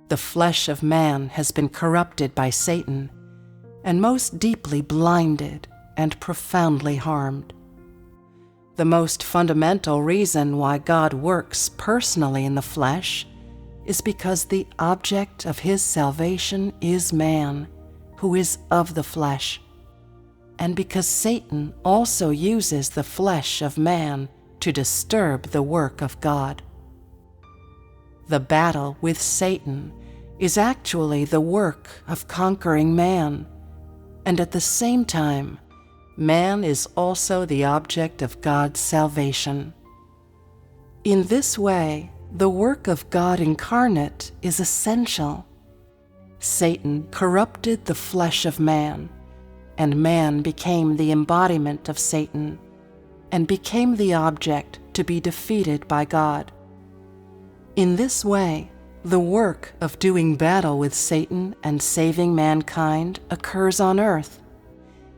The flesh of man has been corrupted by Satan, and most deeply blinded and profoundly harmed. The most fundamental reason why God works personally in the flesh is because the object of his salvation is man, who is of the flesh, and because Satan also uses the flesh of man to disturb the work of God. The battle with Satan is actually the work of conquering man, and at the same time, man is also the object of God's salvation. In this way, the work of God incarnate is essential. Satan corrupted the flesh of man, and man became the embodiment of Satan, and became the object to be defeated by God. In this way, the work of doing battle with Satan and saving mankind occurs on earth,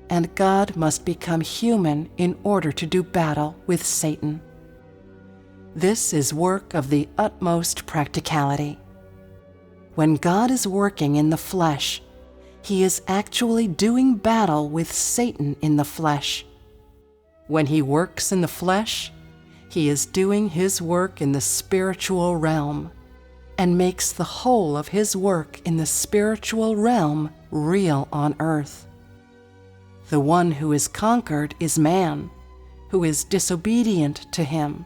and God must become human in order to do battle with Satan. This is work of the utmost practicality. When God is working in the flesh, he is actually doing battle with Satan in the flesh. When he works in the flesh, he is doing his work in the spiritual realm, and makes the whole of his work in the spiritual realm real on earth. The one who is conquered is man, who is disobedient to him.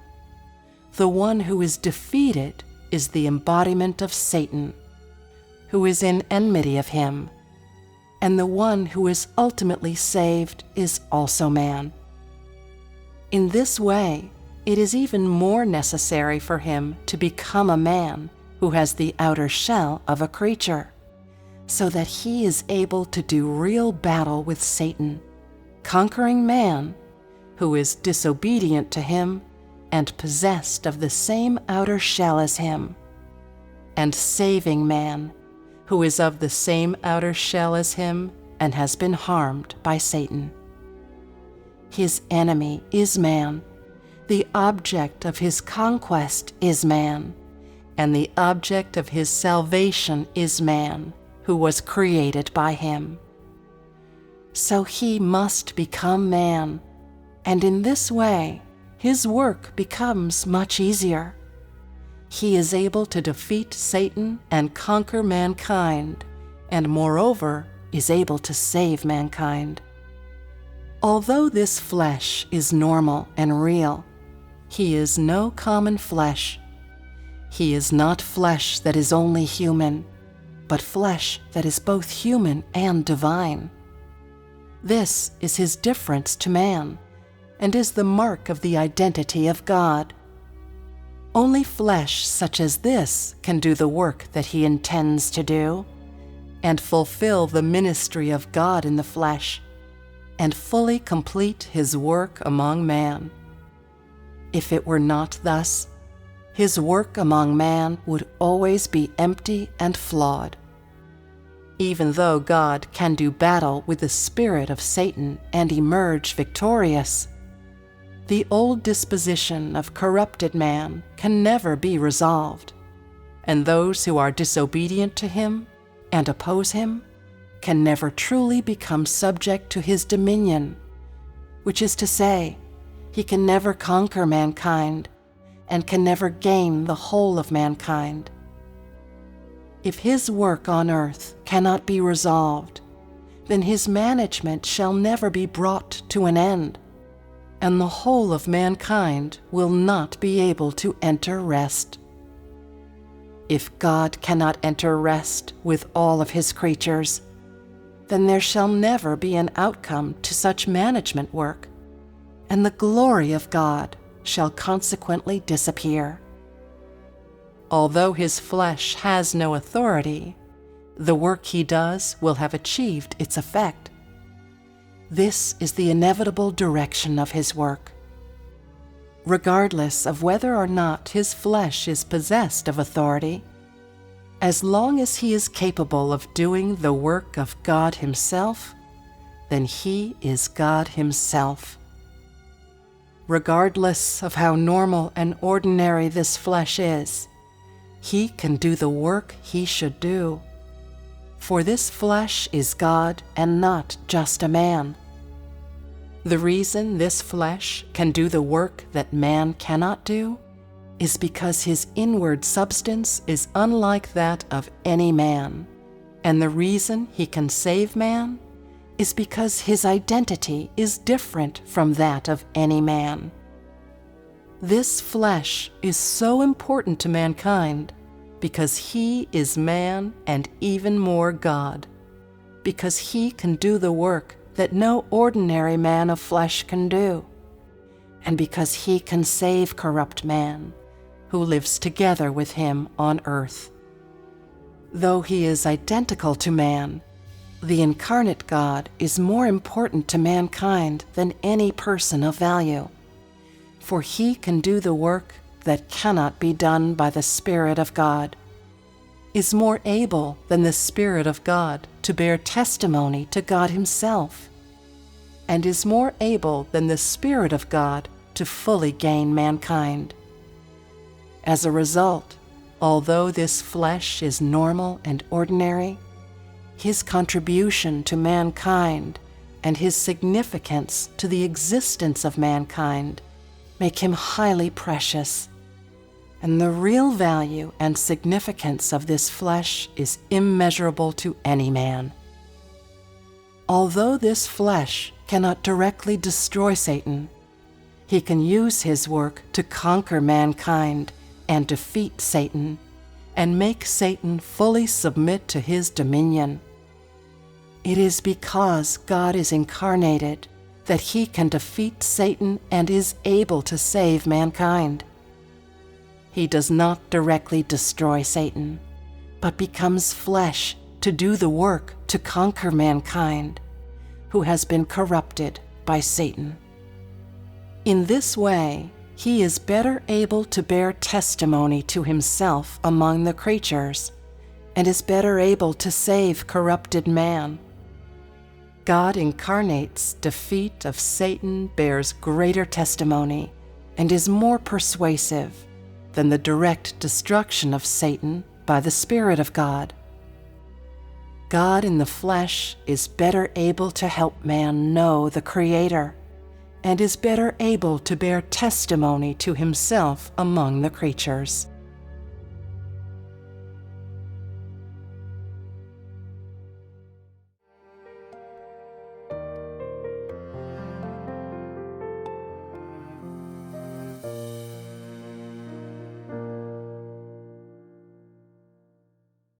The one who is defeated is the embodiment of Satan, who is in enmity of him, and the one who is ultimately saved is also man. In this way, it is even more necessary for him to become a man who has the outer shell of a creature, so that he is able to do real battle with Satan, conquering man, who is disobedient to him and possessed of the same outer shell as him, and saving man, who is of the same outer shell as him and has been harmed by Satan. His enemy is man, the object of his conquest is man, and the object of his salvation is man, who was created by him. So he must become man, and in this way, his work becomes much easier. He is able to defeat Satan and conquer mankind, and moreover, is able to save mankind. Although this flesh is normal and real, he is no common flesh. He is not flesh that is only human, but flesh that is both human and divine. This is his difference to man, and is the mark of the identity of God. Only flesh such as this can do the work that he intends to do, and fulfill the ministry of God in the flesh, and fully complete his work among man. If it were not thus, his work among man would always be empty and flawed. Even though God can do battle with the spirit of Satan and emerge victorious, the old disposition of corrupted man can never be resolved, and those who are disobedient to him and oppose him can never truly become subject to his dominion, which is to say, he can never conquer mankind and can never gain the whole of mankind. If his work on earth cannot be resolved, then his management shall never be brought to an end, and the whole of mankind will not be able to enter rest. If God cannot enter rest with all of his creatures, then there shall never be an outcome to such management work, and the glory of God shall consequently disappear. Although his flesh has no authority, the work he does will have achieved its effect. This is the inevitable direction of his work. Regardless of whether or not his flesh is possessed of authority, as long as he is capable of doing the work of God himself, then he is God himself. Regardless of how normal and ordinary this flesh is, he can do the work he should do. For this flesh is God and not just a man. The reason this flesh can do the work that man cannot do is because his inward substance is unlike that of any man, and the reason he can save man is because his identity is different from that of any man. This flesh is so important to mankind because he is man and even more God, because he can do the work that no ordinary man of flesh can do, and because he can save corrupt man who lives together with him on earth. Though he is identical to man, the incarnate God is more important to mankind than any person of value, for he can do the work that cannot be done by the Spirit of God, is more able than the Spirit of God to bear testimony to God himself, and is more able than the Spirit of God to fully gain mankind. As a result, although this flesh is normal and ordinary, his contribution to mankind and his significance to the existence of mankind make him highly precious, and the real value and significance of this flesh is immeasurable to any man. Although this flesh cannot directly destroy Satan, he can use his work to conquer mankind and defeat Satan, and make Satan fully submit to his dominion. It is because God is incarnated that he can defeat Satan and is able to save mankind. He does not directly destroy Satan, but becomes flesh to do the work to conquer mankind, who has been corrupted by Satan. In this way, he is better able to bear testimony to himself among the creatures, and is better able to save corrupted man. God incarnate's defeat of Satan bears greater testimony and is more persuasive than the direct destruction of Satan by the Spirit of God. God in the flesh is better able to help man know the Creator, and is better able to bear testimony to himself among the creatures.